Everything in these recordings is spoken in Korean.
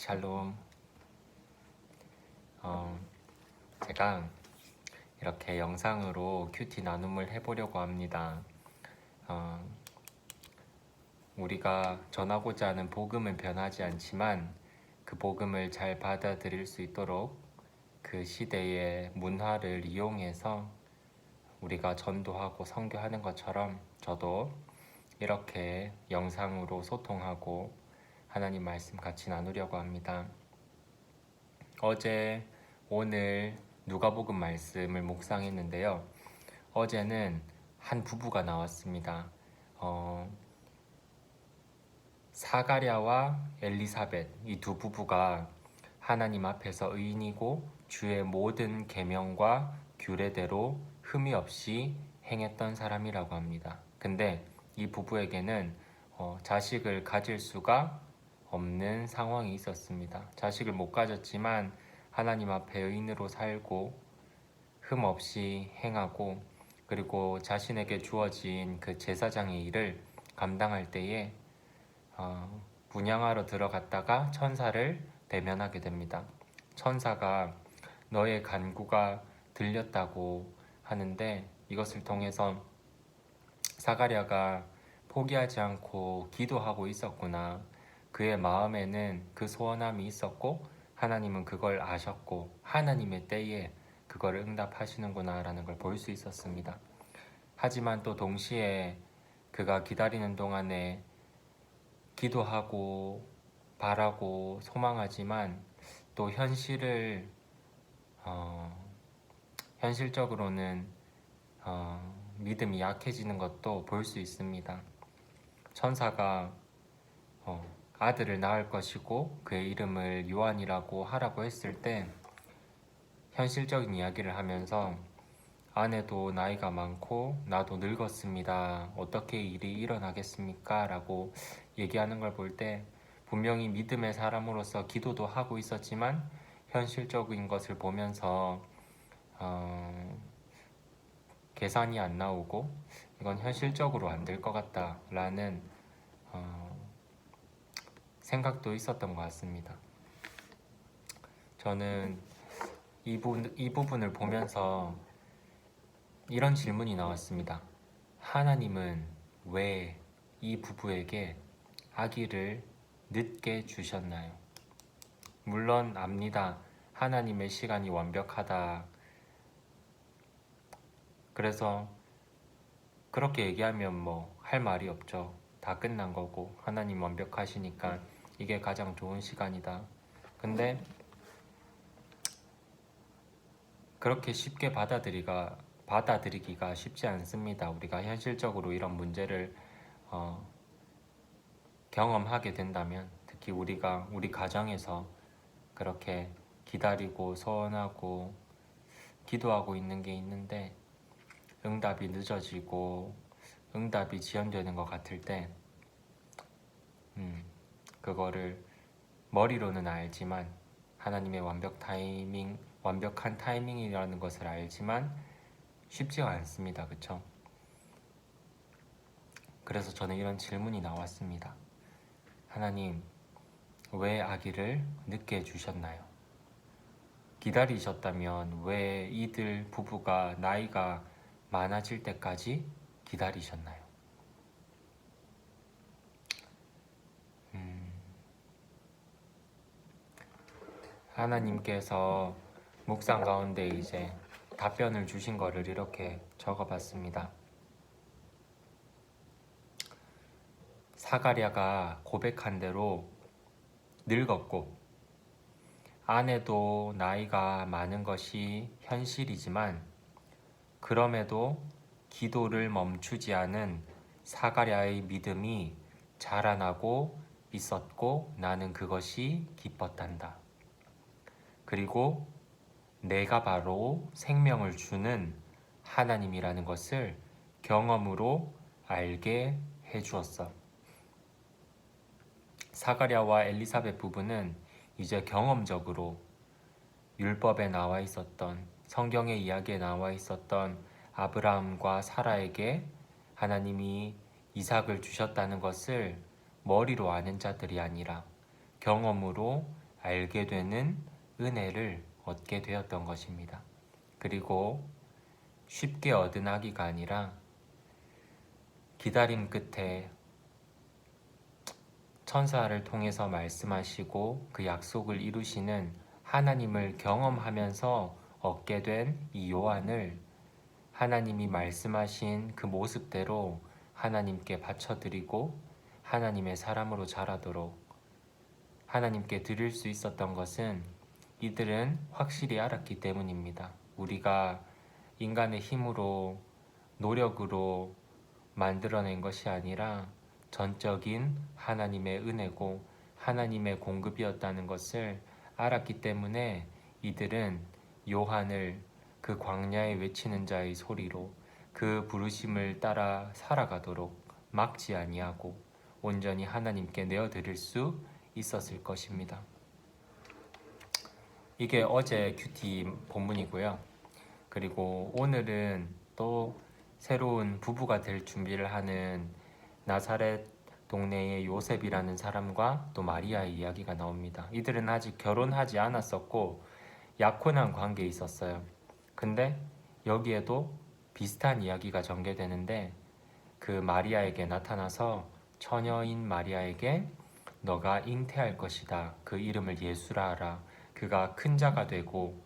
샬롬. 제가 이렇게 영상으로 큐티 나눔을 해보려고 합니다. 우리가 전하고자 하는 복음은 변하지 않지만 그 복음을 잘 받아들일 수 있도록 그 시대의 문화를 이용해서 우리가 전도하고 선교하는 것처럼 저도 이렇게 영상으로 소통하고 하나님 말씀 같이 나누려고 합니다. 어제, 오늘 누가복음 말씀을 묵상했는데요. 어제는 한 부부가 나왔습니다. 사가랴와 엘리사벳, 이 두 부부가 하나님 앞에서 의인이고 주의 모든 계명과 규례대로 흠이 없이 행했던 사람이라고 합니다. 근데 이 부부에게는 자식을 가질 수가 없는 상황이 있었습니다. 자식을 못 가졌지만 하나님 앞에 의인으로 살고 흠 없이 행하고 그리고 자신에게 주어진 그 제사장의 일을 감당할 때에 분향하러 들어갔다가 천사를 대면하게 됩니다. 천사가 너의 간구가 들렸다고 하는데 이것을 통해서 사가랴가 포기하지 않고 기도하고 있었구나. 그의 마음에는 그 소원함이 있었고 하나님은 그걸 아셨고 하나님의 때에 그걸 응답하시는구나 라는 걸 볼 수 있었습니다. 하지만 또 동시에 그가 기다리는 동안에 기도하고 바라고 소망하지만 또 현실적으로는 믿음이 약해지는 것도 볼 수 있습니다. 천사가 아들을 낳을 것이고 그의 이름을 요한이라고 하라고 했을 때 현실적인 이야기를 하면서 아내도 나이가 많고 나도 늙었습니다. 어떻게 일이 일어나겠습니까? 라고 얘기하는 걸 볼 때 분명히 믿음의 사람으로서 기도도 하고 있었지만 현실적인 것을 보면서 계산이 안 나오고 이건 현실적으로 안 될 것 같다라는 생각도 있었던 것 같습니다. 저는 이 부분을 보면서 이런 질문이 나왔습니다. 하나님은 왜 이 부부에게 아기를 늦게 주셨나요? 물론 압니다. 하나님의 시간이 완벽하다. 그래서 그렇게 얘기하면 뭐 할 말이 없죠. 다 끝난 거고 하나님 완벽하시니까 이게 가장 좋은 시간이다. 근데 그렇게 쉽게 받아들이기가 쉽지 않습니다. 우리가 현실적으로 이런 문제를 경험하게 된다면 특히 우리 가정에서 그렇게 기다리고 소원하고 기도하고 있는 게 있는데 응답이 늦어지고 응답이 지연되는 것 같을 때 그거를 머리로는 알지만 하나님의 완벽한 타이밍이라는 것을 알지만 쉽지가 않습니다. 그쵸? 그래서 저는 이런 질문이 나왔습니다. 하나님, 왜 아기를 늦게 주셨나요? 기다리셨다면 왜 이들 부부가 나이가 많아질 때까지 기다리셨나요? 하나님께서 묵상 가운데 이제 답변을 주신 거를 이렇게 적어봤습니다. 사가랴가 고백한 대로 늙었고 아내도 나이가 많은 것이 현실이지만 그럼에도 기도를 멈추지 않은 사가랴의 믿음이 자라나고 있었고 나는 그것이 기뻤단다. 그리고 내가 바로 생명을 주는 하나님이라는 것을 경험으로 알게 해주었어. 사가랴와 엘리사벳 부부는 이제 경험적으로 율법에 나와 있었던 성경의 이야기에 나와 있었던 아브라함과 사라에게 하나님이 이삭을 주셨다는 것을 머리로 아는 자들이 아니라 경험으로 알게 되는 은혜를 얻게 되었던 것입니다. 그리고 쉽게 얻은 아기가 아니라 기다림 끝에 천사를 통해서 말씀하시고 그 약속을 이루시는 하나님을 경험하면서 얻게 된 이 요한을 하나님이 말씀하신 그 모습대로 하나님께 바쳐드리고 하나님의 사람으로 자라도록 하나님께 드릴 수 있었던 것은 이들은 확실히 알았기 때문입니다. 우리가 인간의 힘으로 노력으로 만들어낸 것이 아니라 전적인 하나님의 은혜고 하나님의 공급이었다는 것을 알았기 때문에 이들은 요한을 그 광야에 외치는 자의 소리로 그 부르심을 따라 살아가도록 막지 아니하고 온전히 하나님께 내어드릴 수 있었을 것입니다. 이게 어제 큐티 본문이고요. 그리고 오늘은 또 새로운 부부가 될 준비를 하는 나사렛 동네의 요셉이라는 사람과 또 마리아의 이야기가 나옵니다. 이들은 아직 결혼하지 않았었고 약혼한 관계에 있었어요. 근데 여기에도 비슷한 이야기가 전개되는데 그 마리아에게 나타나서 처녀인 마리아에게 너가 잉태할 것이다. 그 이름을 예수라 하라. 그가 큰 자가 되고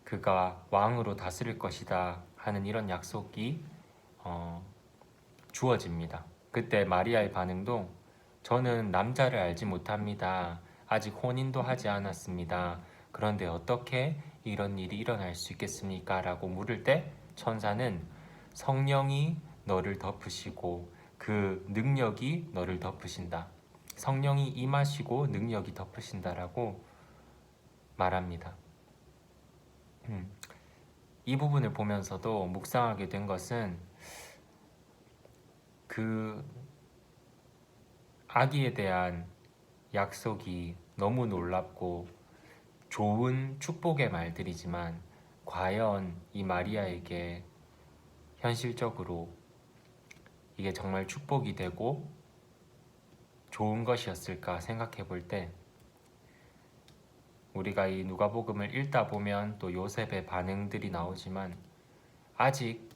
그가 왕으로 다스릴 것이다 하는 이런 약속이 주어집니다. 그때 마리아의 반응도 저는 남자를 알지 못합니다. 아직 혼인도 하지 않았습니다. 그런데 어떻게 이런 일이 일어날 수 있겠습니까? 라고 물을 때 천사는 성령이 너를 덮으시고 그 능력이 너를 덮으신다. 성령이 임하시고 능력이 덮으신다라고 말합니다. 이 부분을 보면서도 묵상하게 된 것은 그 아기에 대한 약속이 너무 놀랍고 좋은 축복의 말들이지만 과연 이 마리아에게 현실적으로 이게 정말 축복이 되고 좋은 것이었을까 생각해 볼 때 우리가 이 누가복음을 읽다 보면 또 요셉의 반응들이 나오지만 아직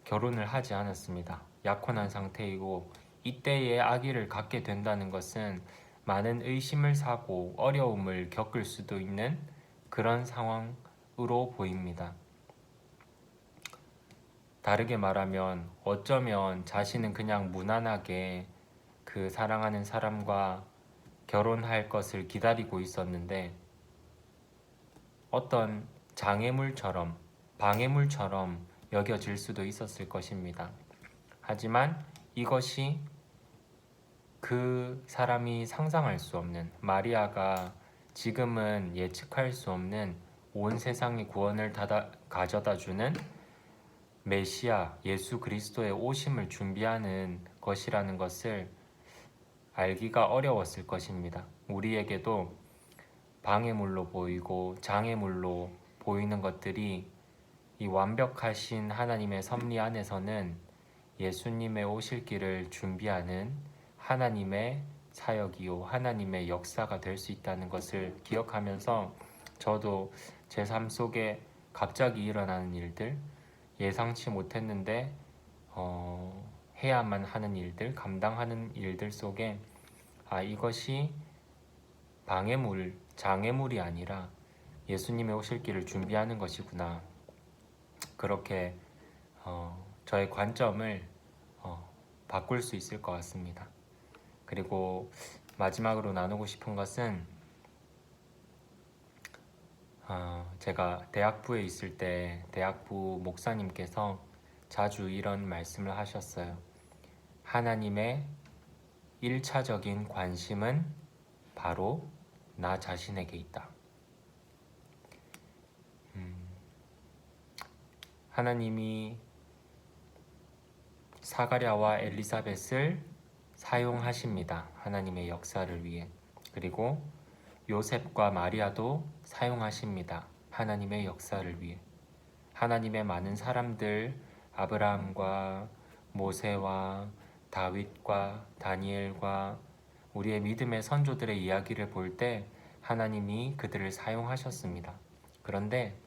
결혼을 하지 않았습니다. 약혼한 상태이고 이때에 아기를 갖게 된다는 것은 많은 의심을 사고 어려움을 겪을 수도 있는 그런 상황으로 보입니다. 다르게 말하면 어쩌면 자신은 그냥 무난하게 그 사랑하는 사람과 결혼할 것을 기다리고 있었는데 어떤 장애물처럼 방해물처럼 여겨질 수도 있었을 것입니다. 하지만 이것이 그 사람이 상상할 수 없는 마리아가 지금은 예측할 수 없는 온 세상의 구원을 가져다주는 메시아 예수 그리스도의 오심을 준비하는 것이라는 것을 알기가 어려웠을 것입니다. 우리에게도 방해물로 보이고 장애물로 보이는 것들이 이 완벽하신 하나님의 섭리 안에서는 예수님의 오실 길을 준비하는 하나님의 사역이요 하나님의 역사가 될 수 있다는 것을 기억하면서 저도 제 삶 속에 갑자기 일어나는 일들 예상치 못했는데 해야만 하는 일들 감당하는 일들 속에 이것이 방해물 장애물이 아니라 예수님의 오실 길을 준비하는 것이구나 그렇게 저의 관점을 바꿀 수 있을 것 같습니다. 그리고 마지막으로 나누고 싶은 것은 제가 대학부에 있을 때 대학부 목사님께서 자주 이런 말씀을 하셨어요. 하나님의 1차적인 관심은 바로 나 자신에게 있다. 하나님이 사가랴와 엘리사벳을 사용하십니다. 하나님의 역사를 위해. 그리고 요셉과 마리아도 사용하십니다. 하나님의 역사를 위해. 하나님의 많은 사람들 아브라함과 모세와 다윗과 다니엘과 우리의 믿음의 선조들의 이야기를 볼 때 하나님이 그들을 사용하셨습니다. 그런데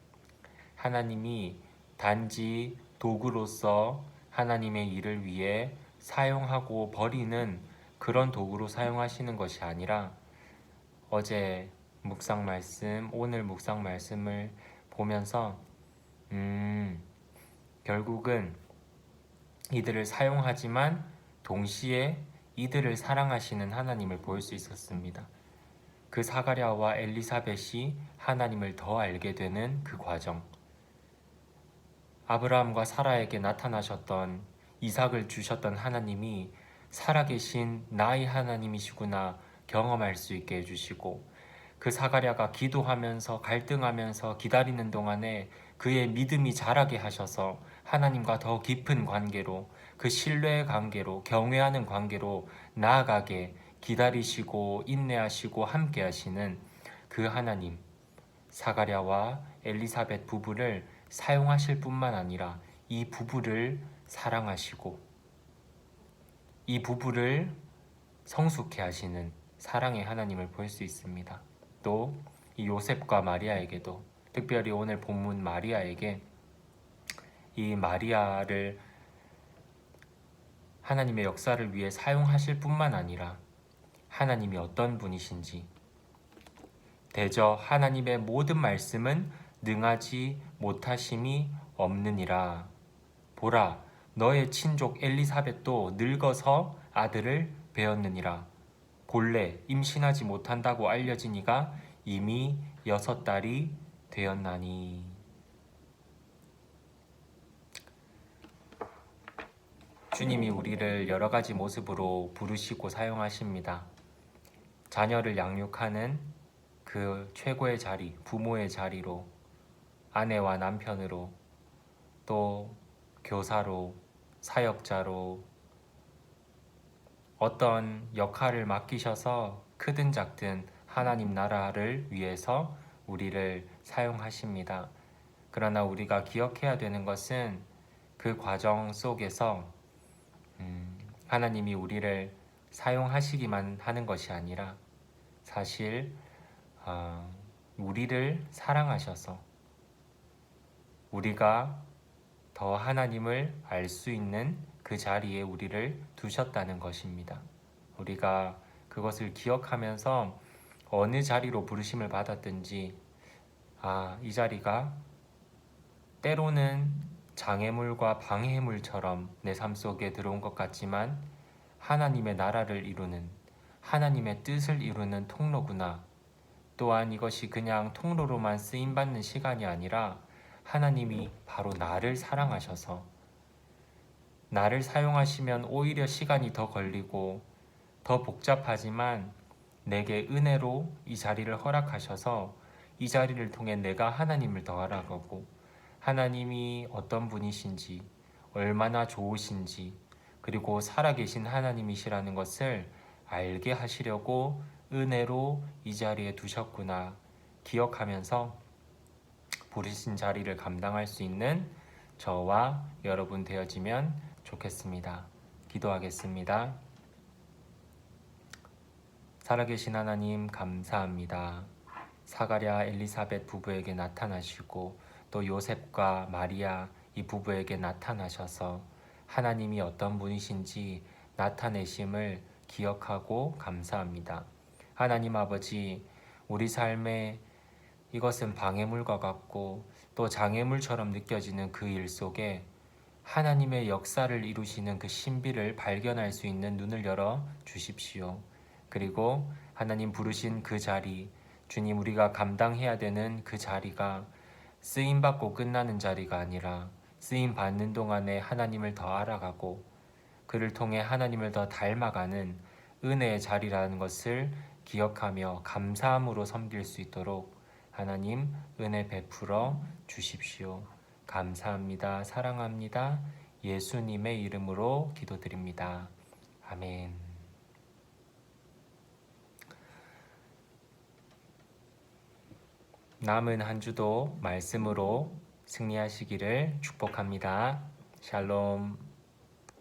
하나님이 단지 도구로서 하나님의 일을 위해 사용하고 버리는 그런 도구로 사용하시는 것이 아니라 어제 묵상 말씀, 오늘 묵상 말씀을 보면서 결국은 이들을 사용하지만 동시에 이들을 사랑하시는 하나님을 볼 수 있었습니다. 그 사가랴와 엘리사벳이 하나님을 더 알게 되는 그 과정, 아브라함과 사라에게 나타나셨던, 이삭을 주셨던 하나님이 살아계신 나의 하나님이시구나 경험할 수 있게 해주시고, 그 사가랴가 기도하면서 갈등하면서 기다리는 동안에 그의 믿음이 자라게 하셔서 하나님과 더 깊은 관계로, 그 신뢰의 관계로, 경외하는 관계로 나아가게 기다리시고 인내하시고 함께 하시는 그 하나님, 사가랴와 엘리사벳 부부를 사용하실 뿐만 아니라 이 부부를 사랑하시고 이 부부를 성숙해 하시는 사랑의 하나님을 볼 수 있습니다. 또 이 요셉과 마리아에게도, 특별히 오늘 본문 마리아에게, 이 마리아를 하나님의 역사를 위해 사용하실 뿐만 아니라 하나님이 어떤 분이신지, 대저 하나님의 모든 말씀은 능하지 못하심이 없느니라. 보라, 너의 친족 엘리사벳도 늙어서 아들을 배었느니라. 본래 임신하지 못한다고 알려진 이가 이미 6달이 되었나니. 주님이 우리를 여러 가지 모습으로 부르시고 사용하십니다. 자녀를 양육하는 그 최고의 자리, 부모의 자리로, 아내와 남편으로, 또 교사로, 사역자로, 어떤 역할을 맡기셔서 크든 작든 하나님 나라를 위해서 우리를 사용하십니다. 그러나 우리가 기억해야 되는 것은 그 과정 속에서 하나님이 우리를 사용하시기만 하는 것이 아니라 사실 우리를 사랑하셔서 우리가 더 하나님을 알 수 있는 그 자리에 우리를 두셨다는 것입니다. 우리가 그것을 기억하면서 어느 자리로 부르심을 받았든지, 이 자리가 때로는 장애물과 방해물처럼 내 삶 속에 들어온 것 같지만 하나님의 나라를 이루는, 하나님의 뜻을 이루는 통로구나. 또한 이것이 그냥 통로로만 쓰임받는 시간이 아니라 하나님이 바로 나를 사랑하셔서 나를 사용하시면 오히려 시간이 더 걸리고 더 복잡하지만 내게 은혜로 이 자리를 허락하셔서 이 자리를 통해 내가 하나님을 더 알아가고 하나님이 어떤 분이신지, 얼마나 좋으신지, 그리고 살아계신 하나님이시라는 것을 알게 하시려고 은혜로 이 자리에 두셨구나 기억하면서 부르신 자리를 감당할 수 있는 저와 여러분 되어지면 좋겠습니다. 기도하겠습니다. 살아계신 하나님 감사합니다. 사가랴 엘리사벳 부부에게 나타나시고 또 요셉과 마리아 이 부부에게 나타나셔서 하나님이 어떤 분이신지 나타내심을 기억하고 감사합니다. 하나님 아버지, 우리 삶에 이것은 방해물과 같고 또 장애물처럼 느껴지는 그 일 속에 하나님의 역사를 이루시는 그 신비를 발견할 수 있는 눈을 열어 주십시오. 그리고 하나님 부르신 그 자리, 주님 우리가 감당해야 되는 그 자리가 쓰임받고 끝나는 자리가 아니라 쓰임받는 동안에 하나님을 더 알아가고 그를 통해 하나님을 더 닮아가는 은혜의 자리라는 것을 기억하며 감사함으로 섬길 수 있도록 하나님 은혜 베풀어 주십시오. 감사합니다. 사랑합니다. 예수님의 이름으로 기도드립니다. 아멘. 남은 한 주도 말씀으로 승리하시기를 축복합니다. 샬롬.